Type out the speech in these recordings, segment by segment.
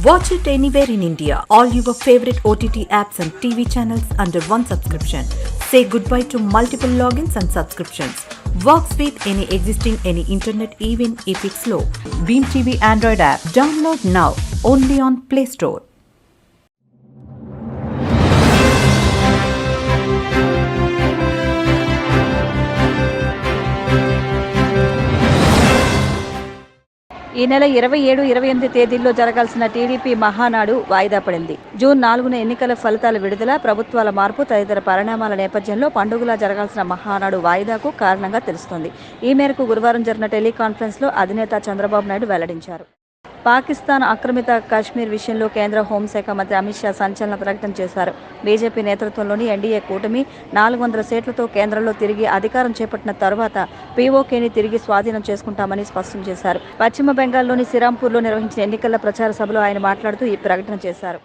Watch it anywhere in India. All your favorite OTT apps and TV channels under one subscription. Say goodbye to multiple logins and subscriptions. Works with any existing internet even if it's slow. Beam TV Android app. Download now. Only on Play Store. ఈ నెల 27, 28 తేదీల్లో జరగాల్సిన TDP Mahanadu వాయిదా పడింది. June 4న ఎన్నికల ఫలితాల విడుదల, ప్రభుత్వాల మార్పు తదితర పరిణామాల నేపథ్యంలో పండుగలా జరగాల్సిన మహానాడు వాయిదాకు కారణంగా తెలుస్తోంది. ఈ మేరకు గురువారం జరిగిన టెలికాన్ఫరెన్స్లో అధినేత చంద్రబాబు నాయుడు వెల్లడించారు. పాకిస్తాన్ ఆక్రమిత కాశ్మీర్ విషయంలో కేంద్ర హోంశాఖ మంత్రి అమిత్ షా సంచలన ప్రకటన చేశారు. బీజేపీ నేతృత్వంలోని ఎన్డీఏ కూటమి 400 సీట్లతో కేంద్రంలో తిరిగి అధికారం చేపట్టిన తరువాత పీఓకేని తిరిగి స్వాధీనం చేసుకుంటామని స్పష్టం చేశారు. పశ్చిమ బెంగాల్లోని శ్రీరాంపూర్లో నిర్వహించిన ఎన్నికల ప్రచార సభలో ఆయన మాట్లాడుతూ ఈ ప్రకటన చేశారు.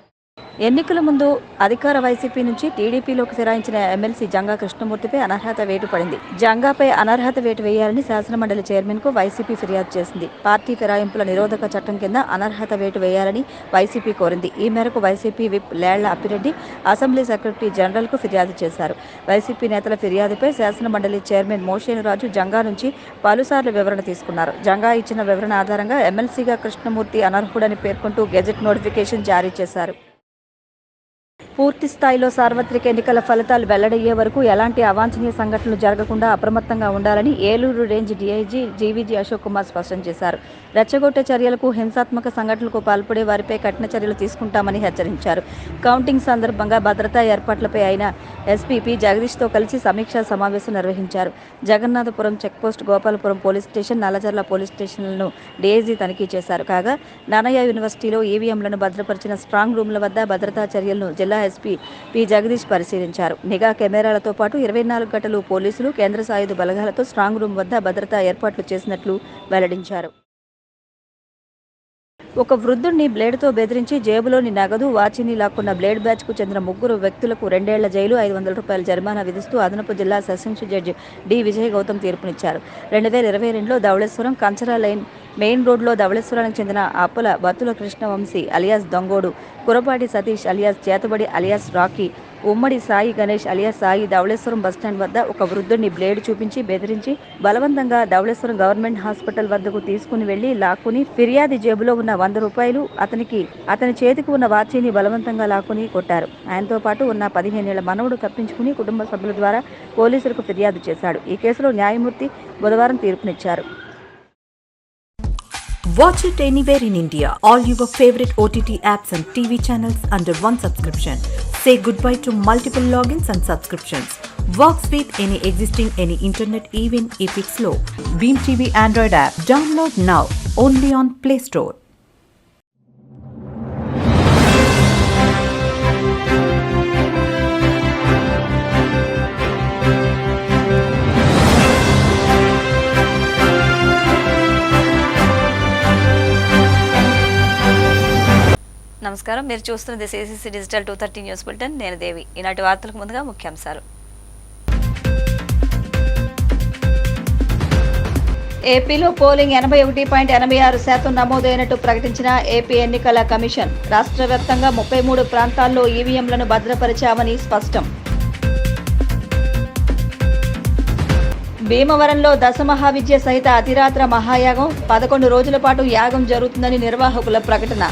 ఎన్నికల ముందు అధికార వైసీపీ నుంచి టీడీపీలోకి ఫిరాయించిన ఎమ్మెల్సీ జంగా కృష్ణమూర్తిపై అనర్హత వేటు పడింది. జంగాపై అనర్హత వేటు వేయాలని శాసనమండలి చైర్మన్ కు వైసీపీ ఫిర్యాదు చేసింది. పార్టీ ఫిరాయింపుల నిరోధక చట్టం కింద అనర్హత వేటు వేయాలని వైసీపీ కోరింది. ఈ మేరకు YCP whip Lella Appireddy assembly secretary general కు ఫిర్యాదు చేశారు. వైసీపీ నేతల ఫిర్యాదుపై శాసనమండలి చైర్మన్ మోషేనురాజు జంగా నుంచి పలుసార్లు వివరణ తీసుకున్నారు. జంగా ఇచ్చిన వివరణ ఆధారంగా ఎమ్మెల్సీగా కృష్ణమూర్తి అనర్హుడని పేర్కొంటూ గెజెట్ నోటిఫికేషన్ జారీ చేశారు. పూర్తి స్థాయిలో సార్వత్రిక ఎన్నికల ఫలితాలు వెల్లడయ్యే వరకు ఎలాంటి అవాంఛనీయ సంఘటనలు జరగకుండా అప్రమత్తంగా ఉండాలని Eluru range DIG GVG Ashok Kumar స్పష్టం చేశారు. రెచ్చగొట్టే చర్యలకు, హింసాత్మక సంఘటనలకు పాల్పడే వారిపై కఠిన చర్యలు తీసుకుంటామని హెచ్చరించారు. కౌంటింగ్ సందర్భంగా భద్రతా ఏర్పాట్లపై ఆయన ఎస్పీ పి జగదీష్తో కలిసి సమీక్షా సమావేశం నిర్వహించారు. Jagannathapuram checkpost, Gopalapuram police station, Nallajerla police స్టేషన్లను డీఐజీ తనిఖీ చేశారు. కాగా నానయ్య యూనివర్సిటీలో ఈవీఎంలను భద్రపరిచిన స్ట్రాంగ్ రూమ్ల వద్ద భద్రతా చర్యలను జిల్లా ఎస్పీ పి జగదీష్ పరిశీలించారు. నిఘా కెమెరాలతో పాటు 24 గంటలు పోలీసులు, కేంద్ర సాయుధ బలగాలతో స్ట్రాంగ్ రూమ్ వద్ద భద్రతా ఏర్పాట్లు చేసినట్లు వెల్లడించారు. ఒక వృద్ధుడిని బ్లేడ్తో బెదిరించి జేబులోని నగదు, వాచిని లాక్కున్న బ్లేడ్ బ్యాచ్కు చెందిన 3 వ్యక్తులకు 2 ఏళ్ల జైలు, 500 రూపాయల జరిమానా విధిస్తూ అదనపు జిల్లా sessions judge D Vijay Goutham తీర్పునిచ్చారు. 2022లో ధవళేశ్వరం కంచరా లైన్ మెయిన్ రోడ్లో ధవళేశ్వరానికి చెందిన అప్పుల బత్తుల కృష్ణవంశీ అలియాస్ దొంగోడు, కురపాటి సతీష్ అలియాస్ చేతబడి alias Rocky, Ummadi Sai Ganesh alias Sai Dhavaleswaram bus stand వద్ద ఒక వృద్ధుడిని బ్లేడ్ చూపించి బెదిరించి బలవంతంగా ధవళేశ్వరం గవర్నమెంట్ హాస్పిటల్ వద్దకు తీసుకుని వెళ్లి లాక్కుని ఫిర్యాది జేబులో ఉన్న 100 రూపాయలు, అతని చేతికి ఉన్న వాచీని బలవంతంగా లాక్కుని కొట్టారు. ఆయనతో పాటు ఉన్న 15 ఏళ్ల మనవడు తప్పించుకుని కుటుంబ సభ్యుల ద్వారా పోలీసులకు ఫిర్యాదు చేశాడు. ఈ కేసులో న్యాయమూర్తి బుధవారం తీర్పునిచ్చారు. Watch it anywhere in India. All your favorite OTT apps and TV channels under one subscription. Say goodbye to multiple logins and subscriptions. Works with any existing internet even if it's slow. Beam TV Android app. Download now. Only on Play Store. నమస్కారం, మీరు చూస్తున్నది CCC digital 230 news bulletin. నేను దేవి. ఈనాటి వార్తలకు ముందుగా ముఖ్యాంశాలు. ఏపీలో polling 81.86% నమోదైనట్టు ప్రకటించిన ఏపీ ఎన్నికల కమిషన్. రాష్ట్ర వ్యాప్తంగా 33 ప్రాంతాల్లో ఈవీఎంలను భద్రపరిచామని స్పష్టం. భీమవరంలో దశమహావిద్య సహిత అతిరాత్ర మహాయాగం. 11 రోజుల పాటు యాగం జరుగుతుందని నిర్వాహకుల ప్రకటన.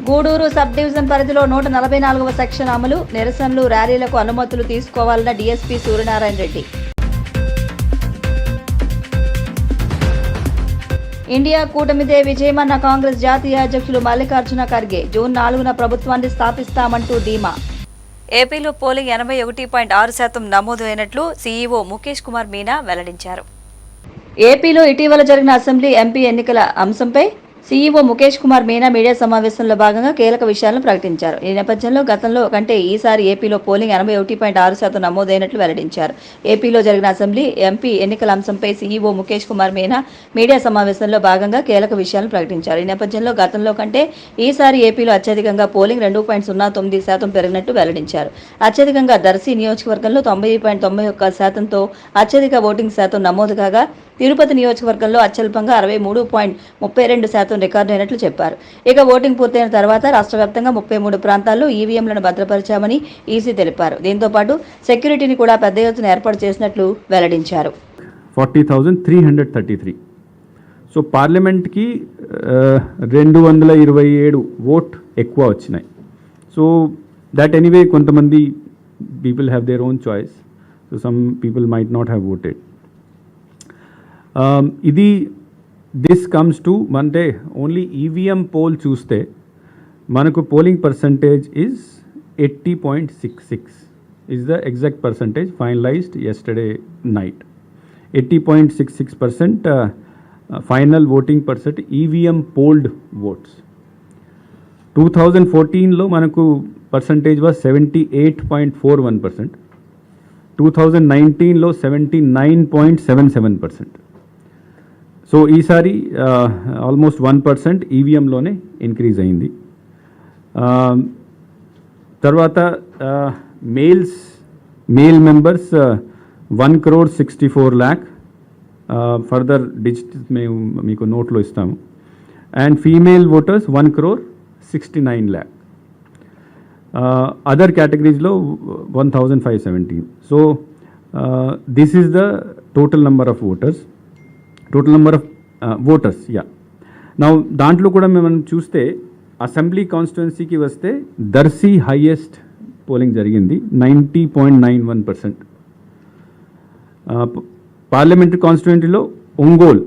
గూడూరు సబ్ డివిజన్ పరిధిలో 144వ సెక్షన్ అమలు. నిరసనలు, ర్యాలీలకు అనుమతులు తీసుకోవాలన్న డీఎస్పీ సూర్యనారాయణ రెడ్డి. ఇండియా కూటమిదే విజయమన్న కాంగ్రెస్ జాతీయ అధ్యక్షులు మల్లికార్జున ఖర్గే. జూన్ 4న ప్రభుత్వాన్ని స్థాపిస్తామంటూ ధీమా. ఏపీలో పోలింగ్ 81.6% నమోదు అయినట్లు సీఈఓ ముఖేష్ కుమార్ మీనా వెల్లడించారు. ఏపీలో ఇటీవల జరిగిన అసెంబ్లీ, ఎంపీ ఎన్నికల అంశంపై సీఈఓ ముఖేష్ కుమార్ మీనా మీడియా సమావేశంలో భాగంగా కీలక విషయాలను ప్రకటించారు. ఈ నేపథ్యంలో గతంలో కంటే ఈసారి ఏపీలో పోలింగ్ 81.6% నమోదైనట్లు వెల్లడించారు. ఏపీలో జరిగిన అసెంబ్లీ, ఎంపీ ఎన్నికల అంశంపై సీఈఓ ముఖేష్ కుమార్ మీనా మీడియా సమావేశంలో భాగంగా కీలక విషయాలను ప్రకటించారు. ఈ నేపథ్యంలో గతంలో కంటే ఈసారి ఏపీలో అత్యధికంగా పోలింగ్ 2.09% పెరిగినట్టు వెల్లడించారు. అత్యధికంగా దర్శి నియోజకవర్గంలో 90.91%తో అత్యధిక ఓటింగ్ శాతం నమోదు కాగా, తిరుపతి నియోజకవర్గంలో అత్యల్పంగా 63.32% రికార్డు అయినట్లు చెప్పారు. ఇక ఓటింగ్ పూర్తయిన తర్వాత రాష్ట్ర వ్యాప్తంగా 33 ప్రాంతాల్లో ఈవీఎంలను భద్రపరిచామని ఈసీ తెలిపారు. దీంతో పాటు సెక్యూరిటీని కూడా పెద్ద ఎత్తున ఏర్పాటు చేసినట్లు వెల్లడించారు. 40,333. సో పార్లమెంట్కి 227 ఓట్ ఎక్కువ వచ్చినాయి. సో దట్ ఎనీవే కొంతమంది people have their own choice. So some people might not have voted. This comes to అంటే ఓన్లీ ఈవీఎం పోల్ చూస్తే మనకు polling percentage is 80.66 is the exact percentage finalized yesterday night. 80.66% final voting percent EVM polled votes. 2014లో మనకు percentage was 78.41%. 2019లో 79.77%. So ఈసారి almost 1% ఈవీఎంలోనే increase అయింది. తర్వాత male members 1,64,00,000. Further digits మేము మీకు నోట్లో ఇస్తాము. And female voters 1,69,00,000. అదర్ కేటగిరీస్లో 1,517. So this is the total number of voters. Yeah. Now దాంట్లో కూడా మనం చూస్తే అసెంబ్లీ కాన్స్టిట్యుయెన్సీకి వస్తే దర్శి హైయెస్ట్ పోలింగ్ జరిగింది 90.91%. పార్లమెంటరీ కాన్స్టిట్యుయెన్సీలో ఒంగోల్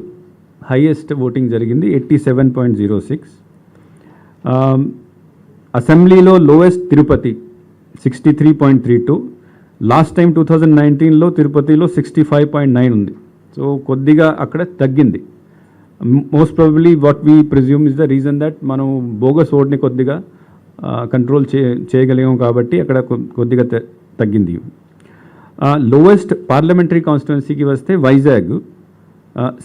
హైయెస్ట్ ఓటింగ్ జరిగింది 87.06. అసెంబ్లీలో లోయెస్ట్ తిరుపతి 63.32. లాస్ట్ టైం 2019లో తిరుపతిలో 65.9 ఉంది. సో కొద్దిగా అక్కడ తగ్గింది. Most probably what we presume is the reason that మనం బోగస్ ఓట్ని కొద్దిగా కంట్రోల్ చేయగలిగాం కాబట్టి అక్కడ కొద్దిగా తగ్గింది. లోవెస్ట్ పార్లమెంటరీ కాన్స్టిట్యుయెన్సీకి వస్తే వైజాగ్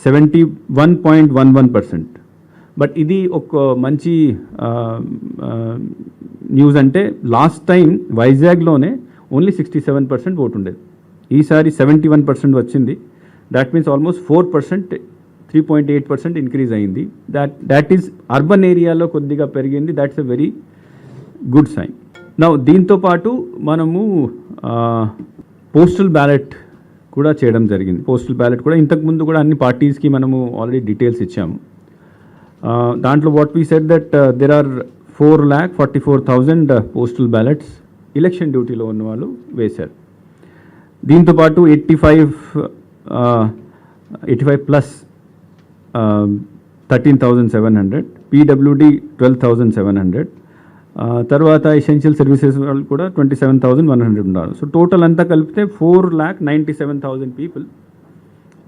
71.11%. బట్ ఇది ఒక మంచి న్యూస్. అంటే లాస్ట్ టైం వైజాగ్లోనే ఓన్లీ 67% ఓటు ఉండేది. ఈసారి 71% వచ్చింది. దాట్ మీన్స్ ఆల్మోస్ట్ 4%, 3.8% ఇంక్రీజ్ అయింది. దాట్ ఈస్ అర్బన్ ఏరియాలో కొద్దిగా పెరిగింది. That's a very good sign. నా దీంతో పాటు మనము పోస్టల్ బ్యాలెట్ కూడా చేయడం జరిగింది. పోస్టల్ బ్యాలెట్ కూడా ఇంతకుముందు కూడా అన్ని పార్టీస్కి మనము ఆల్రెడీ డీటెయిల్స్ ఇచ్చాము. దాంట్లో what we said that there are 4,44,000 postal ballots election డ్యూటీలో ఉన్న వాళ్ళు వేశారు. దీంతోపాటు 85 ప్లస్ 13,700, పీడబ్ల్యూడి 12,700, తర్వాత ఎసెన్షియల్ సర్వీసెస్ వాళ్ళు కూడా 27,100 ఉన్నారు. సో టోటల్ అంతా కలిపితే 4,97,000 people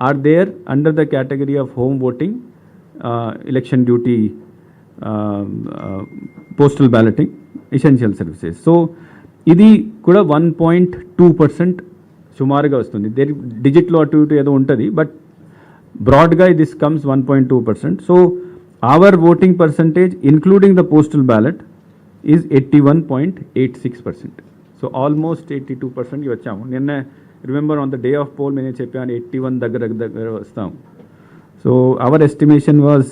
are there under the category of home voting, election duty, postal balloting, essential services. So ఇది కూడా 1.2% సుమారుగా వస్తుంది. డిజిట్లో అటు ఇటు ఏదో ఉంటుంది, బట్ బ్రాడ్గా this comes 1.2%. So our voting percentage including the postal ballot is 81.86%. So almost 82%కి వచ్చాము. నిన్న remember on the day of poll నేను చెప్పాను 81 దగ్గర వస్తాము. So our estimation was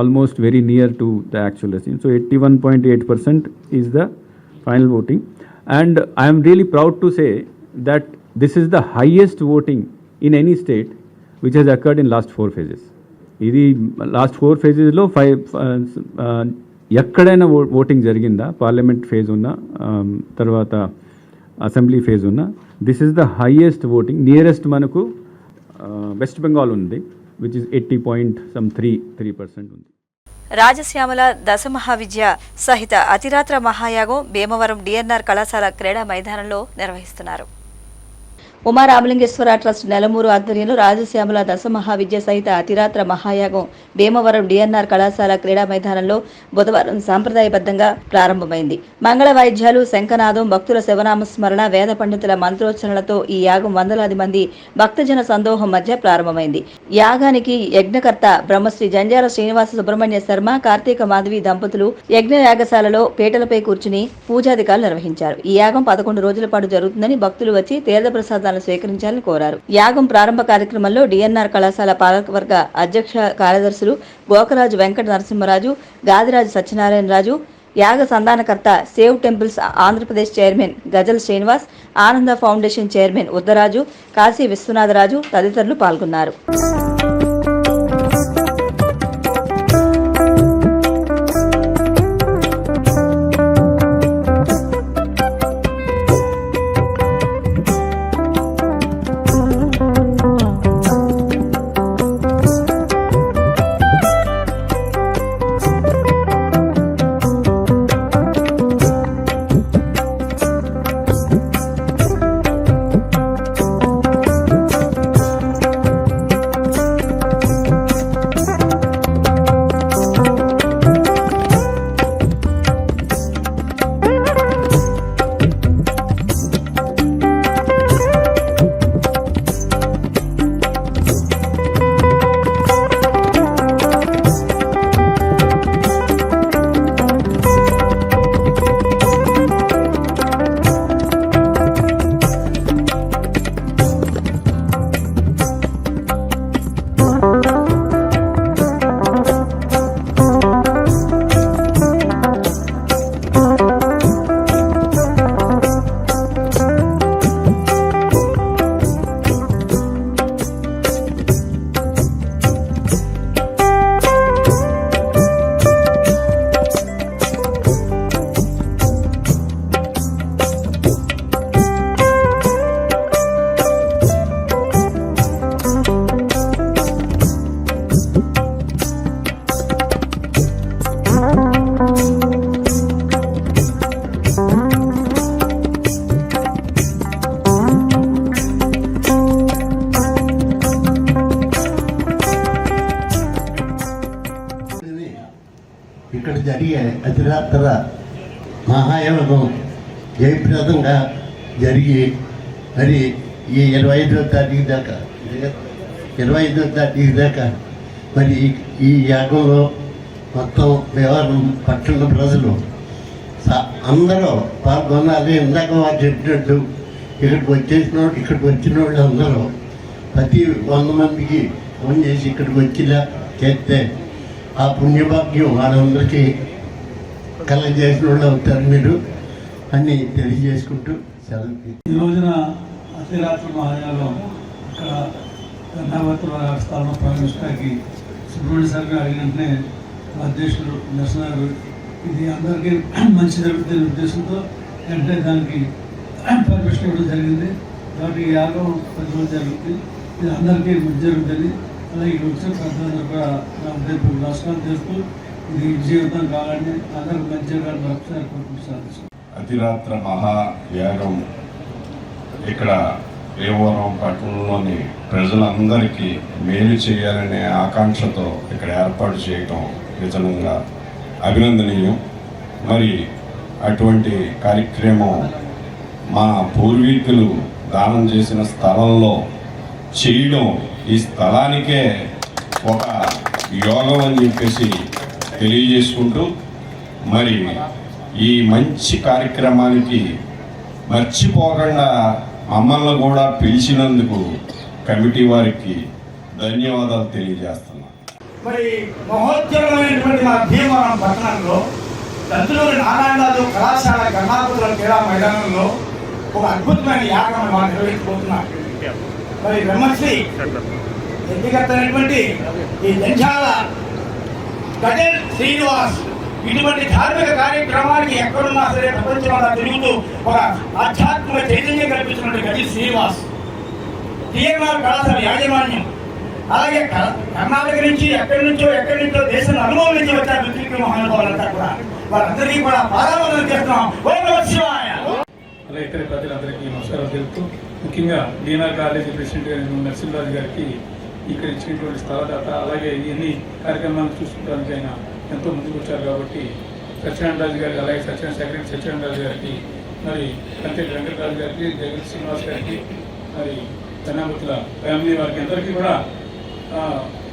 almost very near to the actual estimation. So 81.8% is the final voting, and I am really proud to say that this is the highest voting in any state which has occurred in last 4 phases. ఇది last 4 phases లో 5 ఎక్కడైనా voting జరిగిందా, parliament phase ఉన్న తర్వాత assembly phase ఉన్న, this is the highest voting. Nearest మనకు west Bengal ఉంది, which is 80.3% ఉంది. రాజశ్యామల దశమహావిద్య సహిత అతిరాత్ర మహాయాగం భీమవరం డిఎన్ఆర్ కళాశాల క్రీడా మైదానంలో నిర్వహిస్తున్నారు. ఉమా రామలింగేశ్వర ట్రస్ట్ నెలమూరు ఆధ్వర్యంలో రాజశ్యామల దశమహావిద్య సహిత అతిరాత్ర మహాయాగం భీమవరం డిఎన్ఆర్ కళాశాల క్రీడా మైదానంలో బుధవారం సాంప్రదాయబద్ధంగా ప్రారంభమైంది. మంగళ వాయిద్యాలు, శంఖనాదం, భక్తుల శివనామస్మరణ, వేద పండితుల మంత్రోచ్చరణలతో ఈ యాగం వందలాది మంది భక్తజన సందోహం మధ్య ప్రారంభమైంది. యాగానికి యజ్ఞకర్త బ్రహ్మశ్రీ జంజాల శ్రీనివాస సుబ్రహ్మణ్య శర్మ, కార్తీక మాధవి దంపతులు యజ్ఞ యాగశాలలో పీటలపై కూర్చుని పూజాధికారులు నిర్వహించారు. ఈ యాగం 11 రోజుల పాటు జరుగుతుందని భక్తులు వచ్చి తీర్థ ప్రసాదాలను స్వీకరించాలని కోరారు. యాగం ప్రారంభ కార్యక్రమంలో డిఎన్ఆర్ కళాశాల పాలకవర్గ అధ్యక్ష కార్యదర్శులు గోకరాజు వెంకట నరసింహరాజు, గాదిరాజు సత్యనారాయణరాజు, యాగ సంధానకర్త సేవ్ టెంపుల్స్ ఆంధ్రప్రదేశ్ చైర్మన్ గజల్ శ్రీనివాస్, ఆనంద ఫౌండేషన్ చైర్మన్ ఉద్దరాజు, కాశీ విశ్వనాథరాజు తదితరులు పాల్గొన్నారు. ఇక్కడ జరిగే అతిరాత్ర మహాయాగం జయప్రదంగా జరిగి మరి ఈ 25వ తారీఖు దాకా మరి ఈ యాగంలో మొత్తం వ్యవహారం పట్టణ ప్రజలు అందరూ పాల్గొనాలి. ఇందాక వారు చెప్పినట్టు ఇక్కడికి వచ్చిన వాళ్ళు అందరూ ప్రతి 100 మందికి ఫోన్ చేసి ఇక్కడికి వచ్చేలా చేస్తే ఆ పుణ్యభాగ్యం వాళ్ళందరికీ కలగజేసిన వాళ్ళు అవుతారు మీరు అని తెలియజేసుకుంటూ సెలవు. ఈ రోజున అతిరాత్రి మహాయాగం ఇక్కడ గంగావతి స్థలంలో ప్రారంభించడానికి సుబ్రహ్మణ్య సార్ గారు అడిగినట్టునే అధ్యక్షుడు నరసింహారావు ఇది అందరికీ మంచి జరుగుతున్న ఉద్దేశంతో వెంటనే దానికి పర్మిషన్ ఇవ్వడం జరిగింది. కాబట్టి ఈ యాగం 10 రోజులు జరుగుతుంది. ఇది అందరికీ మంచి జరుగుతుంది. అలాగే వచ్చిన పెద్దలందరూ కూడా నమస్కారం చేస్తూ ఇది విజయవంతం కావాలని అందరికి మంచి జరగాలని ఒకసారి కోరుకుంటున్నాను. అతిరాత్ర మహాయాగం ఇక్కడ భీమవరం పట్టణంలోని ప్రజలందరికీ మేలు చేయాలనే ఆకాంక్షతో ఇక్కడ ఏర్పాటు చేయటం నిజంగా అభినందనీయం. మరి అటువంటి కార్యక్రమం మా పూర్వీకులు దానం చేసిన స్థలంలో చేయడం ఈ స్థలానికే ఒక యోగం అని చెప్పేసి తెలియజేసుకుంటూ మరి ఈ మంచి కార్యక్రమానికి మర్చిపోకుండా మమ్మల్ని కూడా పిలిచినందుకు కమిటీ వారికి ధన్యవాదాలు తెలియజేస్తున్నాను. మరి మహోజ్వలమైనటువంటి మా భీమవరం పట్టణంలో దంతులూరి నారాయణరాజు కళాశాల గంగాపుత్రుల క్రీడా మైదానంలో ఒక అద్భుతమైన యాగం మనం నిర్వహించబోతున్నాం. మరి బ్రహ్మశ్రీ ఎన్నికైనటువంటి ఈ జంజాల గజల్ శ్రీనివాస్ ఇటువంటి ధార్మిక కార్యక్రమానికి ఎక్కడున్నా సరే ప్రపంచంలో తిరుగుతూ ఒక ఆధ్యాత్మిక చైతన్యం కల్పిస్తున్నటువంటి గజల్ శ్రీనివాస్ డిఎన్ఆర్ కళాశాల యాజమాన్యం, అలాగే కర్ణాటక నుంచి ఎక్కడి నుంచో దేశం అనుభవం నుంచి వచ్చారు విద్యుత్ మహానుభావులంతా కూడా. వాళ్ళందరికీ కూడా పాదాలను చేస్తున్నాం. ఓం నమః శివాయ. అలాగే ఇతర ప్రజలందరికీ నమస్కారం తెలుపుతూ ముఖ్యంగా డిఎన్ఆర్ కాలేజీ ప్రెసిడెంట్ గారి నరసింహరాజు గారికి ఇక్కడ ఇచ్చినటువంటి స్థలదాత, అలాగే ఇవన్నీ కార్యక్రమాలను చూసుకోవడానికి ఆయన ఎంతో ముందుకు వచ్చారు కాబట్టి సత్యనారాయణ గారికి, అలాగే సెక్రటరీ సత్యనారాయణ గారికి, మరి కంటెంట్ వెంకటరాజు గారికి, జగన్ శ్రీనివాస్ గారికి, మరి ధనామతుల ఫ్యామిలీ వారికి అందరికీ కూడా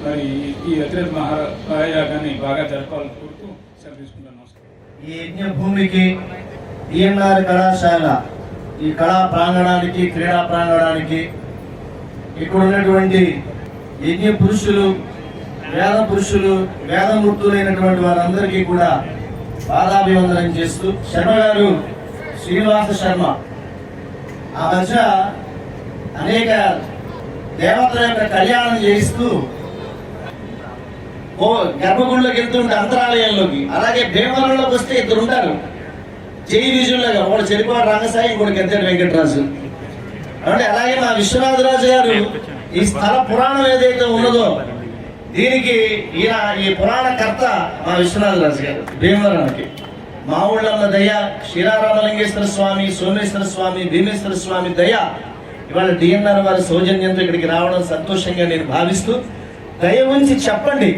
మరి ఈ అతిరథ మహాయాగాన్ని బాగా జరపాలని కోరుతూ సెలవు తీసుకుంటాను. నమస్కారం. ఈ యజ్ఞ భూమికి డిఎన్ఆర్ కళాశాల ఈ కళా ప్రాంగణానికి, క్రీడా ప్రాంగణానికి, ఇక్కడ ఉన్నటువంటి యజ్ఞ పురుషులు, వేద పురుషులు, వేదమూర్తులైనటువంటి వారందరికీ కూడా పాదాభివందనం చేస్తూ, శర్మ గారు, శ్రీనివాస శర్మ ఆ మధ్య అనేక దేవతల యొక్క కళ్యాణం చేయిస్తూ గర్భగుడిలోకి వెళ్తుంటే అంతరాలయంలోకి, అలాగే భీమవరంలోకి వస్తే ఇద్దరు ఉంటారు జై విజుల్లాగా, ఒకడు చెరిపాడు రంగసాయి, ఇంకోటి గద్దెడు వెంకటరాజు. అంటే అలాగే మా విశ్వనాథరాజు గారు ఈ స్థల పురాణం ఏదైతే ఉన్నదో దీనికి ఈయన ఈ పురాణ కర్త మా విశ్వనాథరాజు గారు. భీమవరానికి మా ఊళ్ళమ్మ దయ, శ్రీరామలింగేశ్వర స్వామి, సోమేశ్వర స్వామి, భీమేశ్వర స్వామి దయ, ఇవాళ డిఎన్ఆర్ వారి సౌజన్యంతో ఇక్కడికి రావడం సంతోషంగా నేను భావిస్తూ, దయ ఉంచి చెప్పండి,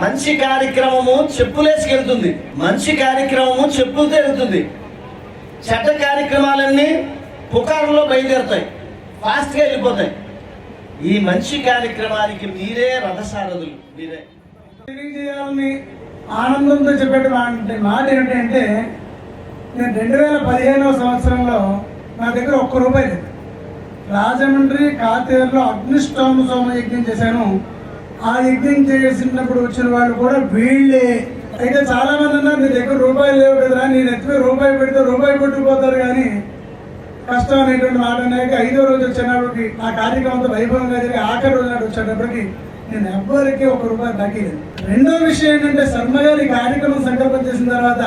మంచి కార్యక్రమము చెప్పులేసుకెళ్తుంది, మంచి కార్యక్రమము చెప్పులతో వెళ్తుంది. చెడ్డ కార్యక్రమాలన్నీ పుకారులో బయలుదేరుతాయి, ఫాస్ట్గా వెళ్ళిపోతాయి. ఈ మంచి కార్యక్రమానికి మీరే రథసారథులు, మీరే. తెలియజేయాలని ఆనందంతో చెప్పే మాట ఏమిటంటే, నేను 2015వ సంవత్సరంలో నా దగ్గర ₹1 లేదు. రాజమండ్రి కాతేరులో అగ్నిష్టోమ సోమ యజ్ఞం చేశాను. ఆ యజ్ఞం చేసినప్పుడు వచ్చిన వాళ్ళు కూడా వీళ్ళే. అయితే చాలా మంది అన్నారు, నీ దగ్గర రూపాయలు లేవు కదరా, నేను ఎత్తుకు రూపాయి పెడితే రూపాయి కొట్టుకుపోతారు కానీ కష్టం అనేటువంటి మాట అనేది 5వ రోజు వచ్చినప్పటికి ఆ కార్యక్రమంతో వైభవంగా జరిగి ఆఖరి రోజు నాడు వచ్చేటప్పటికి నేను ఎవ్వరికి ₹1 తగ్గలేదు. రెండో విషయం ఏంటంటే, శర్మ గారి కార్యక్రమం సంకల్పం చేసిన తర్వాత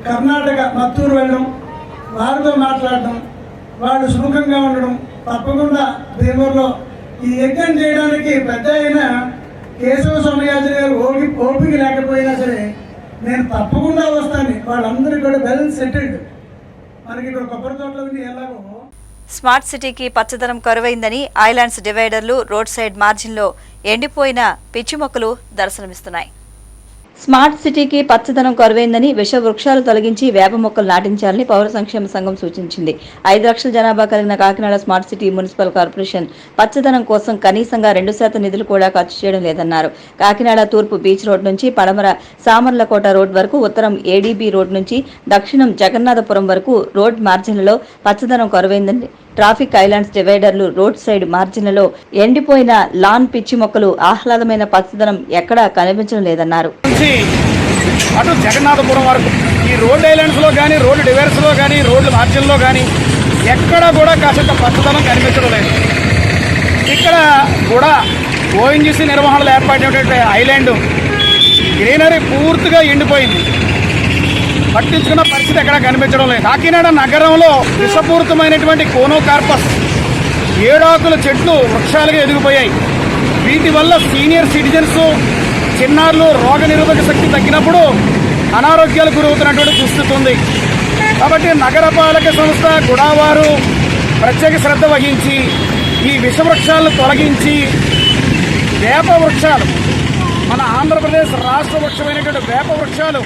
కర్ణాటక మత్తూరు వెళ్ళడం, వారితో మాట్లాడడం, వాళ్ళు సుముఖంగా ఉండడం, తప్పకుండా భీమవరంలో ఈ యజ్ఞం చేయడానికి పెద్ద అయిన కేశవ సోమయాజి గారు ఓపిక లేకపోయినా సరే నేను తప్పకుండా వస్తాను. వాళ్ళందరికీ కూడా వెల్ సెటిల్డ్. మనకి ఇక్కడ కొబ్బరి తోటలో ఎలాగో స్మార్ట్ సిటీకి పచ్చదనం కరువైందని ఐలాండ్స్ డివైడర్లు, రోడ్ సైడ్ మార్జిన్లో ఎండిపోయిన పిచ్చి మొక్కలు దర్శనమిస్తున్నాయి. స్మార్ట్ సిటీకి పచ్చదనం కరువైందని విష వృక్షాలు తొలగించి వేప మొక్కలు నాటించాలని పౌర సంక్షేమ సంఘం సూచించింది. 5 లక్షల జనాభా కలిగిన Kakinada smart city municipal corporation పచ్చదనం కోసం కనీసంగా 2% నిధులు కూడా ఖర్చు చేయడం లేదన్నారు. కాకినాడ తూర్పు బీచ్ రోడ్ నుంచి పడమర సామర్లకోట రోడ్ వరకు, ఉత్తరం ఏడీబీ రోడ్ నుంచి దక్షిణం జగన్నాథపురం వరకు రోడ్ మార్జిన్లలో పచ్చదనం కరువైందని, ట్రాఫిక్ ఐలాండ్స్ డివైడర్లు, రోడ్ సైడ్ మార్జిన్లలో ఎండిపోయిన లాన్ పిచ్చి మొక్కలు, ఆహ్లాదమైన పచ్చదనం ఎక్కడా కనిపించడం లేదన్నారు. అటు జగన్నాథపురం వరకు ఈ రోడ్ ఐలాండ్స్లో కానీ, రోడ్డు డివైడర్స్లో కానీ, రోడ్ల మార్జిన్లో కానీ ఎక్కడ కూడా కాసేంత పచ్చదనం కనిపించడం లేదు. ఇక్కడ కూడా ఓఎన్జీసీ నిర్వహణలో ఏర్పడినటువంటి ఐలాండ్ గ్రీనరీ పూర్తిగా ఎండిపోయింది. పట్టించుకున్న పరిస్థితి ఎక్కడ కనిపించడం లేదు. కాకినాడ నగరంలో విషపూరితమైనటువంటి కోనోకార్పస్ 7 ఆకుల చెట్లు వృక్షాలుగా ఎదిగిపోయాయి. వీటి వల్ల సీనియర్ సిటిజన్స్, చిన్నారులు రోగ నిరోధక శక్తి తగ్గినప్పుడు అనారోగ్యాలకు గురవుతున్నటువంటి దుస్థితి ఉంది. కాబట్టి నగరపాలక సంస్థ గుడావారు ప్రత్యేక శ్రద్ధ వహించి ఈ విషవృక్షాలను తొలగించి వేప వృక్షాలు, మన ఆంధ్రప్రదేశ్ రాష్ట్ర వృక్షమైనటువంటి వేప వృక్షాలు,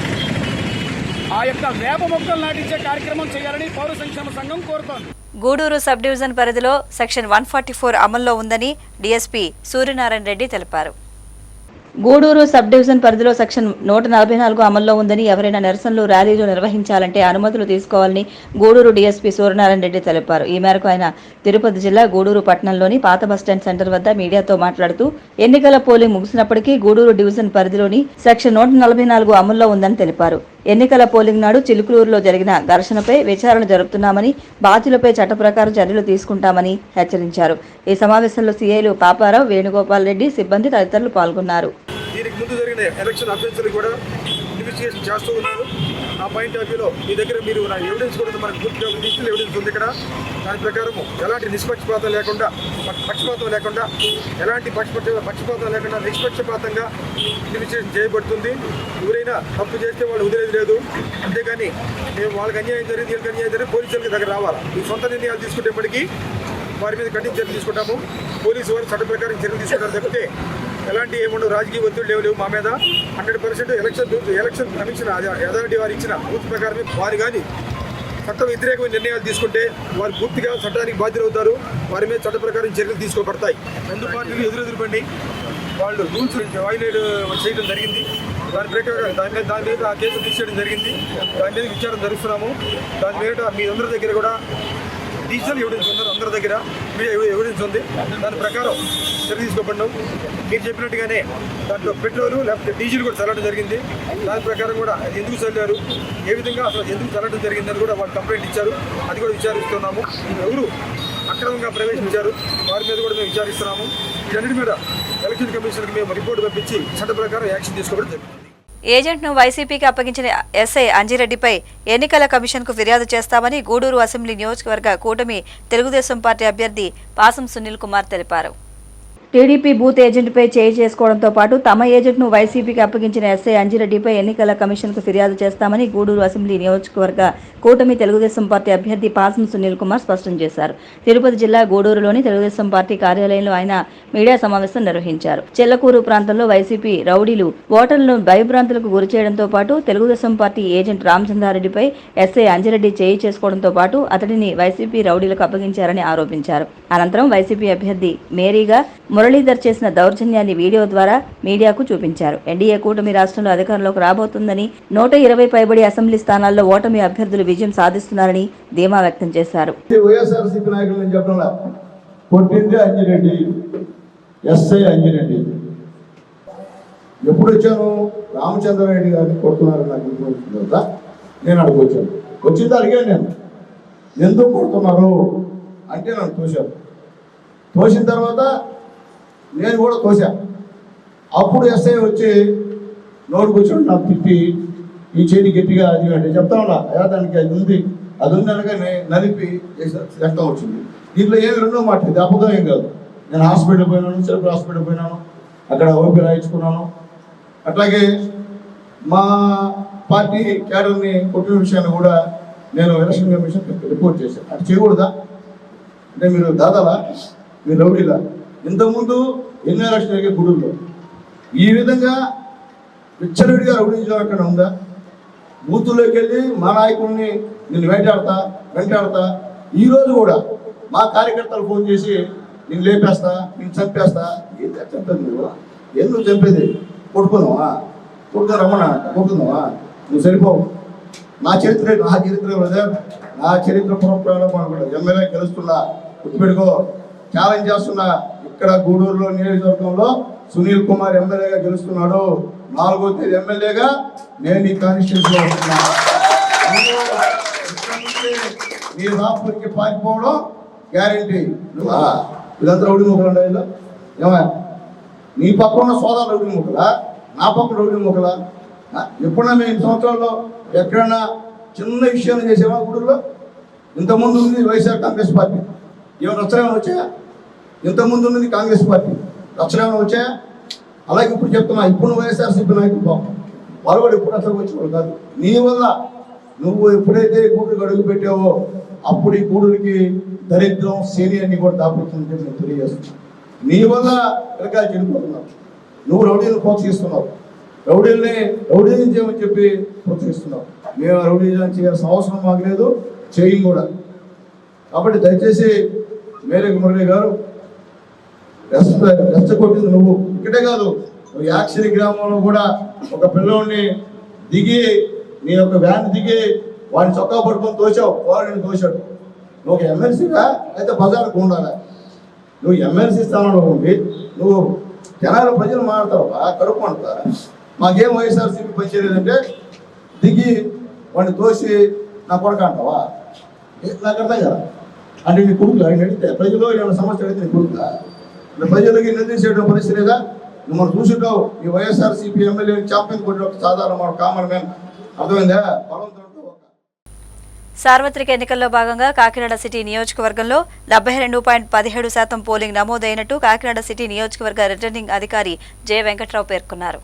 ఆ యొక్క వేప మొక్కలు నాటించే కార్యక్రమం చేయాలని పౌర సంక్షేమ సంఘం కోరుతోంది. గూడూరు సబ్ డివిజన్ పరిధిలో సెక్షన్ 144 అమల్లో ఉందని డీఎస్పీ సూర్యనారాయణ రెడ్డి తెలిపారు. గూడూరు సబ్ డివిజన్ పరిధిలో సెక్షన్ 144 అమల్లో ఉందని, ఎవరైనా నిరసనలు, ర్యాలీలు నిర్వహించాలంటే అనుమతులు తీసుకోవాలని గూడూరు డీఎస్పీ సూర్యనారాయణ రెడ్డి తెలిపారు. ఈ మేరకు ఆయన తిరుపతి జిల్లా గూడూరు పట్టణంలోని పాత బస్టాండ్ సెంటర్ వద్ద మీడియాతో మాట్లాడుతూ, ఎన్నికల పోలింగ్ ముగిసినప్పటికీ గూడూరు డివిజన్ పరిధిలోని సెక్షన్ 144 అమల్లో ఉందని తెలిపారు. ఎన్నికల పోలింగ్ నాడు చిలుకలూరులో జరిగిన ఘర్షణపై విచారణ జరుపుతున్నామని, బాధ్యులపై చట్ట ప్రకారం చర్యలు తీసుకుంటామని హెచ్చరించారు. ఈ సమావేశంలో సీఐలు పాపారావు, వేణుగోపాల్ రెడ్డి, సిబ్బంది తదితరులు పాల్గొన్నారు. దీనికి ముందు జరిగిన ఎలక్షన్ అఫీసర్లు కూడా ఇన్వెస్టిగేషన్ చేస్తూ ఉన్నారు. ఆ పాయింట్ ఆఫ్ వ్యూలో మీ దగ్గర మీరు నా ఎవిడెన్స్ కూడా మనకు పూర్తిగా డిజిటల్ ఎవిడెన్స్ ఉంది ఇక్కడ. దాని ప్రకారం ఎలాంటి నిష్పక్షపాతం లేకుండా, ఎలాంటి పక్షపాతం లేకుండా నిష్పక్షపాతంగా ఇన్వెస్టిగేషన్ చేయబడుతుంది. ఎవరైనా తప్పు చేస్తే వాళ్ళు వదిలేది లేదు. అంతేగాని మేము వాళ్ళకి అన్యాయం జరిగింది, వీళ్ళకి అన్యాయం జరిగింది పోలీసులకి దగ్గర రావాలి. మీ సొంత నిర్ణయాలు తీసుకునేప్పటికీ వారి మీద కఠిన చర్యలు తీసుకుంటాము. పోలీసు వారు చట్ట ప్రకారం చర్యలు తీసుకుంటారు తప్పితే ఎలాంటి ఏముండవు, రాజకీయ ఒత్తిడి లేవు మా మీద. 100% ఎలక్షన్ కమిషన్ అథారిటీ వారు ఇచ్చిన రూల్స్ ప్రకారమే వారు కానీ చట్ట వ్యతిరేకమైన నిర్ణయాలు తీసుకుంటే వారు పూర్తిగా చట్టానికి బాధ్యులవుతారు. వారి మీద చట్ట ప్రకారం చర్యలు తీసుకోబడతాయి. 2 పార్టీలు ఎదురెదురుపడి వాళ్ళు రూల్స్ వైలేట్ చేయడం జరిగింది. దాని ప్రకారం దాని మీద ఆ కేసు తీసేయడం జరిగింది. దాని మీద విచారణ జరుపుతున్నాము. దాని మీద మీ అందరి దగ్గర కూడా డిజిటల్ ఎవిడెన్స్ ఉంది, అందరి దగ్గర ఎవిడెన్స్ ఉంది. దాని ప్రకారం చర్య తీసుకోబడినాం. మీరు చెప్పినట్టుగానే దాంట్లో పెట్రోలు లేకపోతే డీజిల్ కూడా చల్లడం జరిగింది. దాని ప్రకారం కూడా అది ఎందుకు చల్లారు, ఏ విధంగా అసలు ఎందుకు చల్లడం జరిగిందని కూడా వాళ్ళు కంప్లైంట్ ఇచ్చారు. అది కూడా విచారిస్తున్నాము. ఎవరు అక్రమంగా ప్రవేశించారు వారి మీద కూడా మేము విచారిస్తున్నాము. వీటన్నిటి మీద ఎలక్షన్ కమిషన్కి మేము రిపోర్ట్ పంపించి చట్ట ప్రకారం యాక్షన్ తీసుకోవడం జరుగుతుంది. ఏజెంట్ను వైసీపీకి అప్పగించిన ఎస్ఐ అంజిరెడ్డిపై ఎన్నికల కమిషన్కు ఫిర్యాదు చేస్తామని గూడూరు అసెంబ్లీ నియోజకవర్గ కూటమి తెలుగుదేశం పార్టీ అభ్యర్థి పాసం సునీల్ కుమార్ తెలిపారు. టీడీపీ బూత్ ఏజెంట్పై చేయి చేసుకోవడంతో పాటు తమ ఏజెంట్ను వైసీపీకి అప్పగించిన ఎస్ఐ అంజిరెడ్డిపై ఎన్నికల కమిషన్కు ఫిర్యాదు చేస్తామని గూడూరు అసెంబ్లీ నియోజకవర్గ కూటమి తెలుగుదేశం పార్టీ అభ్యర్థి పాసం సునీల్ కుమార్ స్పష్టం చేశారు. తిరుపతి జిల్లా గూడూరులోని తెలుగుదేశం పార్టీ కార్యాలయంలో ఆయన మీడియా సమావేశం నిర్వహించారు. చెల్లకూరు ప్రాంతంలో వైసీపీ రౌడీలు ఓటర్లను భయభ్రాంతులకు గురిచేయడంతో పాటు తెలుగుదేశం పార్టీ ఏజెంట్ రామచంద్రారెడ్డిపై ఎస్ఐ అంజిరెడ్డి చేయి చేసుకోవడంతో పాటు అతడిని వైసీపీ రౌడీలకు అప్పగించారని ఆరోపించారు. అనంతరం వైసీపీ అభ్యర్థి మేరీగా మురళీధర్ చేసిన దౌర్జన్యాన్ని వీడియో ద్వారా మీడియాకు చూపించారు. ఎన్డీఏ కూటమి రాష్ట్రంలో అధికారంలోకి రాబోతుందని 120 పైబడి అసెంబ్లీ స్థానాల్లో ఓటమి అభ్యర్థులు విజయం సాధిస్తున్నారని ధీమా వ్యక్తం చేశారు. వైఎస్ఆర్సీపీ నాయకులు చెప్పడంలా కొట్టింది అంజిరెడ్డి, ఎస్ఐ అంజిరెడ్డి. ఎప్పుడు వచ్చాను రామచంద్రారెడ్డి గారిని కొడుతున్నారు నాకు నేను అక్కడికి వచ్చాను. వచ్చింది అడిగాను నేను, ఎందుకు కొడుతున్నారు అంటే నన్ను తోశారు. తోసిన తర్వాత నేను కూడా తోసా. అప్పుడు ఎస్ఐ వచ్చి నోటు కూర్చొని నాకు తిట్టి ఈ చేతి గట్టిగా అది అంటే చెప్తా ఉన్నా అయ్యా దానికి అది ఉంది అనగానే నలిపి రక్తం వచ్చింది. దీంట్లో ఏమి రెండో మాట, ఇది అబద్ధం ఏం కాదు. నేను హాస్పిటల్ పోయినాను, సెల్ఫ్ హాస్పిటల్ పోయినాను, అక్కడ ఓపీ రాయించుకున్నాను. అట్లాగే మా పార్టీ క్యాడర్ని కొట్టిన విషయాన్ని కూడా నేను ఎలక్షన్ కమిషన్ రిపోర్ట్ చేశాను. అది చేయకూడదా అంటే మీరు దాదాలా, మీరు రౌడీలా? ఇంతకుముందు ఎన్నో ఎలక్షన్ జరిగే గుడుల్లో ఈ విధంగా విచ్చలవిడిగా రౌడీజం అక్కడ ఉందా? బూతుల్లోకి వెళ్ళి మా నాయకుడిని నేను వెంటాడతా. ఈరోజు కూడా మా కార్యకర్తలు ఫోన్ చేసి నేను లేపేస్తా, నేను చంపేస్తా. ఏం చంపేది నువ్వు? ఏం నువ్వు చంపేది? కొట్టుకుందావా? రమ్మన్నా కొట్టుకుందావా? నువ్వు సరిపోవు. నా చరిత్ర బ్రదర్, నా చరిత్ర పురప్రాణం. ఎమ్మెల్యే గెలుస్తున్నా, గుర్తుపెట్టుకో. ఛాలెంజ్ చేస్తున్నా, ఇక్కడ గూడూరులో నియోజకవర్గంలో సునీల్ కుమార్ ఎమ్మెల్యేగా గెలుస్తున్నాడు. 4వ తేదీ ఎమ్మెల్యేగా నేను ఈ కాన్స్టిట్యూన్సీలో వస్తున్నా. మీ రాపూర్కి పారిపోవడం గ్యారంటీ. ఇదంతా రౌడీ ముక్కలు ఉండే ఏమా? నీ పక్కన ఉన్న సోదరు రౌడీ ముక్కలా, నా పక్కన రౌడీ ముక్కలా? ఎప్పుడన్నా మేము 2 సంవత్సరాల్లో ఎక్కడన్నా చిన్న విషయాలు చేసామా? గూడూరులో ఇంతకుముందు ఉంది వైఎస్ఆర్ కాంగ్రెస్ పార్టీ, ఏమైనా రచ్చలేమైనా వచ్చాయా? ఇంతకుముందు ఉన్నది కాంగ్రెస్ పార్టీ, రచ్చలేమైనా వచ్చాయా? అలాగే ఇప్పుడు చెప్తున్నా, ఇప్పుడు వైఎస్ఆర్సీపీ నాయకులు పాపం వాళ్ళు కూడా ఎప్పుడు అసలు వచ్చేవాళ్ళు కాదు. నీ వల్ల నువ్వు ఎప్పుడైతే గూడూరుకి అడుగు పెట్టావో అప్పుడు ఈ గూడూరుకి దరిద్రం శని అన్ని కూడా దాపుతుందని చెప్పి నేను తెలియజేస్తున్నాను. నీ వల్ల పిల్లకాయలు చెడిపోతున్నావు. నువ్వు రౌడీలను ప్రోత్సహిస్తున్నావు, రౌడీలని చేయమని చెప్పి ప్రోత్సహిస్తున్నావు. మేము రౌడీలను చేయాల్సిన అవసరం మాకు లేదు, చేయం కూడా. కాబట్టి దయచేసి మురళి గారు రెచ్చగొట్టింది నువ్వు. ఇక్కడే కాదు, నువ్వు యాక్షరి గ్రామంలో కూడా ఒక పిల్లోడిని దిగి నీ యొక్క వ్యాన్ దిగి వాడిని చొక్కా పట్టుకొని తోచావు, వాడిని తోశాడు. నువ్వు ఒక ఎమ్మెల్సీగా అయితే బజార్కు ఉండాలి. నువ్వు ఎమ్మెల్సీ స్థానంలో ఉండి నువ్వు జనాల ప్రజలు మాట్లాడతావు, కడుపు అంటారా? మాకేం వైఎస్ఆర్సీపీ పనిచేయలేదంటే దిగి వాడిని తోసి నా కొడుకు అంటావా? నాకు అర్థం కదా. అంటే నీ కొడుకు ఆయన అడిగితే ప్రజలు ఏమైనా సమస్య అడిగితే నీ కొడుకులా? ప్రజలకి నిందించేయడం పరిస్థితి లేదా? నువ్వు మనం చూసుంటావు. ఈ వైఎస్ఆర్సీపీ ఎమ్మెల్యే చాంపియన్ కొట్టిన ఒక సాధారణ మన కామన్ మ్యాన్. అర్థమైందా? సార్వత్రిక ఎన్నికల్లో భాగంగా కాకినాడ సిటీ నియోజకవర్గంలో 72.17% పోలింగ్ నమోదైనట్టు కాకినాడ సిటీ నియోజకవర్గ రిటర్నింగ్ అధికారి జె వెంకట్రావు పేర్కొన్నారు.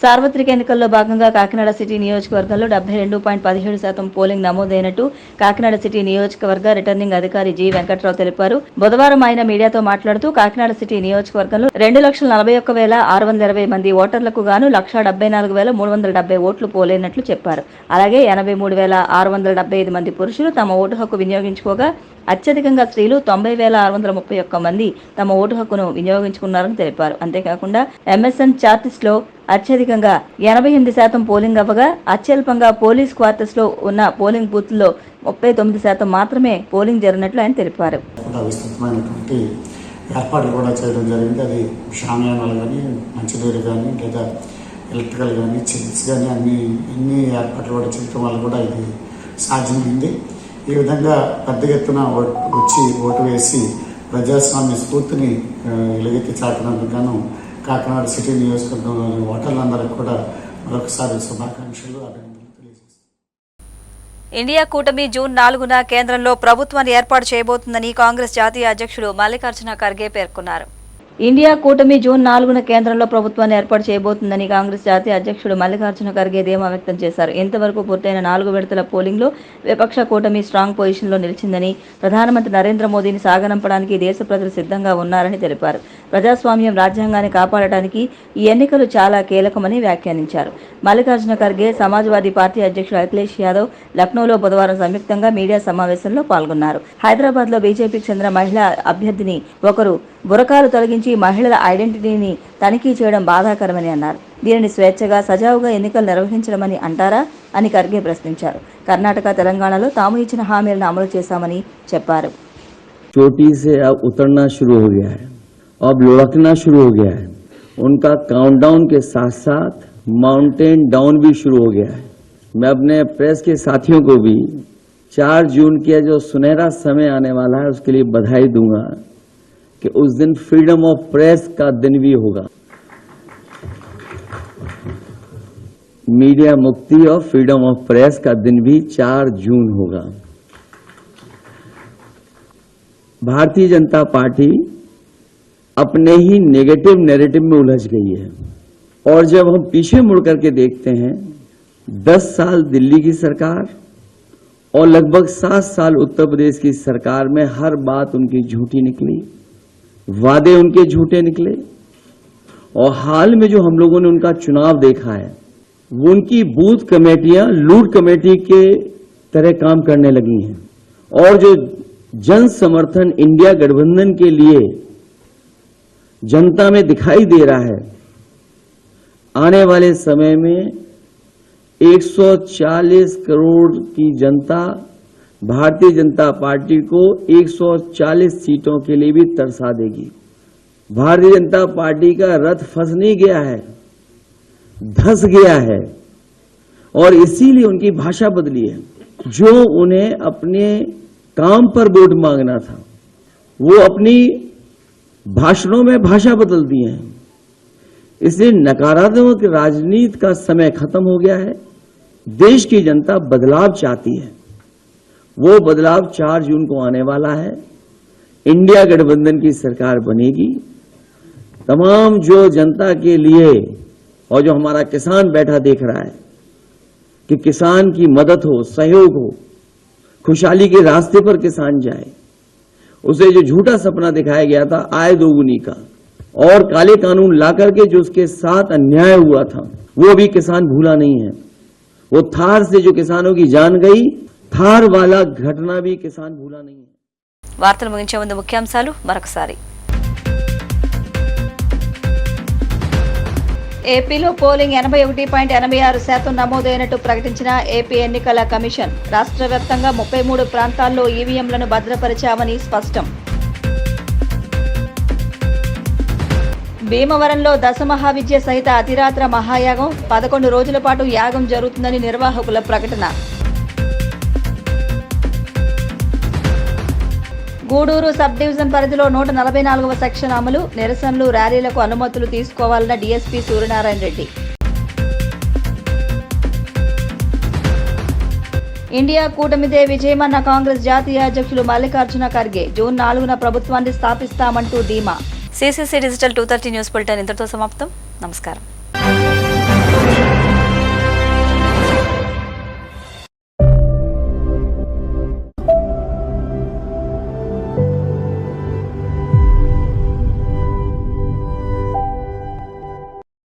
సార్వత్రిక ఎన్నికల్లో భాగంగా కాకినాడ సిటీ నియోజకవర్గంలో 72.17% పోలింగ్ నమోదైనట్టు కాకినాడ సిటీ నియోజకవర్గ రిటర్నింగ్ అధికారి జి వెంకట్రావు తెలిపారు. బుధవారం ఆయన మీడియాతో మాట్లాడుతూ కాకినాడ సిటీ నియోజకవర్గంలో 2,41,620 మంది ఓటర్లకు గాను 1,74,370 ఓట్లు పోలైనట్లు చెప్పారు. అలాగే 83,675 మంది పురుషులు తమ ఓటు హక్కు వినియోగించుకోగా అత్యధికంగా స్త్రీలు 90,631 మంది తమ ఓటు హక్కును వినియోగించుకున్నారని తెలిపారు. అంతేకాకుండా MSN చార్టిస్ లో అత్యధికంగా 88% పోలింగ్ అవ్వగా అత్యల్పంగా పోలీస్ క్వార్టర్స్ లో ఉన్న పోలింగ్ బూత్లో 39% మాత్రమే పోలింగ్ జరిగినట్లు ఆయన తెలిపారు. విస్తృతమైనటువంటి ఏర్పాట్లు కూడా చేయడం జరిగింది. అది షామియానాలు కానీ, మంచినీరు కానీ, లేదా ఎలక్ట్రికల్ కానీ, చికిత్స కానీ అన్ని ఏర్పాట్లు కూడా చేయడం వల్ల కూడా ఇది సాధ్యమైంది. ఈ విధంగా పెద్ద ఎత్తున వచ్చి ఓటు వేసి ప్రజాస్వామ్య స్ఫూర్తిని ఎలుగెత్తి చాటినందుకు గాను కాకినాడ సిటీ నియోజకవర్గంలోని ఓటర్లందరికీ కూడా మరొకసారి శుభాకాంక్షలు, అభినందనలు తెలియజేస్తాను. ఇండియా కూటమి జూన్ 4న కేంద్రంలో ప్రభుత్వాన్ని ఏర్పాటు చేయబోతుందని కాంగ్రెస్ జాతీయ అధ్యక్షుడు మల్లికార్జున ఖర్గే పేర్కొన్నారు. ఇండియా కూటమి జూన్ 4న కేంద్రంలో ప్రభుత్వాన్ని ఏర్పాటు చేయబోతుందని కాంగ్రెస్ జాతీయ అధ్యక్షుడు మల్లికార్జున ఖర్గే ధీమా వ్యక్తం చేశారు. ఇంతవరకు పూర్తయిన 4 విడతల పోలింగ్లో విపక్ష కూటమి స్ట్రాంగ్ పొజిషన్లో నిలిచిందని, ప్రధానమంత్రి నరేంద్ర మోదీని సాగనంపడానికి దేశ ప్రజలు సిద్ధంగా ఉన్నారని తెలిపారు. ప్రజాస్వామ్యం, రాజ్యాంగాన్ని కాపాడటానికి ఈ ఎన్నికలు చాలా కీలకమని వ్యాఖ్యానించారు. మల్లికార్జున ఖర్గే, సమాజ్వాదీ పార్టీ అధ్యక్షుడు అఖిలేష్ యాదవ్ లక్నోలో బుధవారం సంయుక్తంగా మీడియా సమావేశంలో పాల్గొన్నారు. హైదరాబాద్లో బీజేపీకి చెందిన మహిళా అభ్యర్థిని ఒకరు బురకాలు తొలగించి మహిళల ఐడెంటిటీని తనిఖీ చేయడం బాధాకరమని అన్నారు. దీనిని స్వేచ్ఛగా, సజావుగా ఎన్నికలు నిర్వహించడమని అంటారా అని ఖర్గే ప్రశ్నించారు. కర్ణాటక, తెలంగాణలో తాము ఇచ్చిన హామీలను అమలు చేశామని చెప్పారు. चोटी से अब उतरना शुरू हो गया है, अब लुढ़कना शुरू हो गया है. उनका काउंटडाउन के साथ साथ माउंटेन डाउन भी शुरू हो गया है. मैं अपने प्रेस के साथियों को भी 4 जून के जो सुनहरा समय आने वाला है उसके लिए बधाई दूंगा कि उस दिन फ्रीडम ऑफ प्रेस का दिन भी होगा. मीडिया मुक्ति और फ्रीडम ऑफ प्रेस का दिन भी 4 जून होगा. भारतीय जनता पार्टी अपने ही नेगेटिव नैरेटिव में उलझ गई है और जब हम पीछे मुड़ करके देखते हैं 10 साल दिल्ली की सरकार और लगभग 7 साल उत्तर प्रदेश की सरकार में हर बात उनकी झूठी निकली, वादे उनके झूठे निकले और हाल में जो हम लोगों ने उनका चुनाव देखा है वो उनकी बूथ कमेटियां लूट कमेटी के तरह काम करने लगी हैं और जो जन समर्थन इंडिया गठबंधन के लिए जनता में दिखाई दे रहा है, आने वाले समय में 140 करोड़ की जनता भारतीय जनता पार्टी को 140 सीटों के लिए भी तरसा देगी. भारतीय जनता पार्टी का रथ फंस नहीं गया है, धस गया है और इसीलिए उनकी भाषा बदली है. जो उन्हें अपने काम पर वोट मांगना था वो अपनी भाषणों में भाषा बदल दिए हैं. इसलिए नकारात्मक राजनीति का समय खत्म हो गया है. देश की जनता बदलाव चाहती है. वो बदलाव 4 जून को आने वाला है. इंडिया गठबंधन की सरकार बनेगी. तमाम जो जनता के लिए और जो हमारा किसान बैठा देख रहा है कि किसान की मदद हो, सहयोग हो, खुशहाली के रास्ते पर किसान जाए, उसे जो झूठा सपना दिखाया गया था आय दोगुनी का और काले कानून ला करके जो उसके साथ अन्याय हुआ था वो अभी किसान भूला नहीं है. वो थार से जो किसानों की जान गई, थार वाला घटना भी किसान भूला नहीं है. వార్తలు ముగించే ముందు ముఖ్యాంశాలు మరొకసారి. ఏపీలో పోలింగ్ 81.86% నమోదైనట్టు ప్రకటించిన ఏపీ ఎన్నికల కమిషన్. రాష్ట్ర వ్యాప్తంగా 33 ప్రాంతాల్లో ఈవీఎంలను భద్రపరిచామని స్పష్టం. భీమవరంలో దశమహావిద్య సహిత అతిరాత్ర మహాయాగం 11 రోజుల పాటు యాగం జరుగుతుందని నిర్వాహకుల ప్రకటన. గూడూరు సబ్ డివిజన్ పరిధిలో 144వ సెక్షన్ అమలు, నిరసనలు, ర్యాలీలకు అనుమతులు తీసుకోవాలన్న డీఎస్పీ సూర్యనారాయణ రెడ్డి. ఇండియా కూటమిదే విజయమన్న కాంగ్రెస్ జాతీయ అధ్యక్షులు మల్లికార్జున ఖర్గే. జూన్ 4న ప్రభుత్వాన్ని స్థాపిస్తామంటూ ధీమా. CCC డిజిటల్ 230 న్యూస్ బులెటిన్ ఇంతటితో సమాప్తం. నమస్కారం.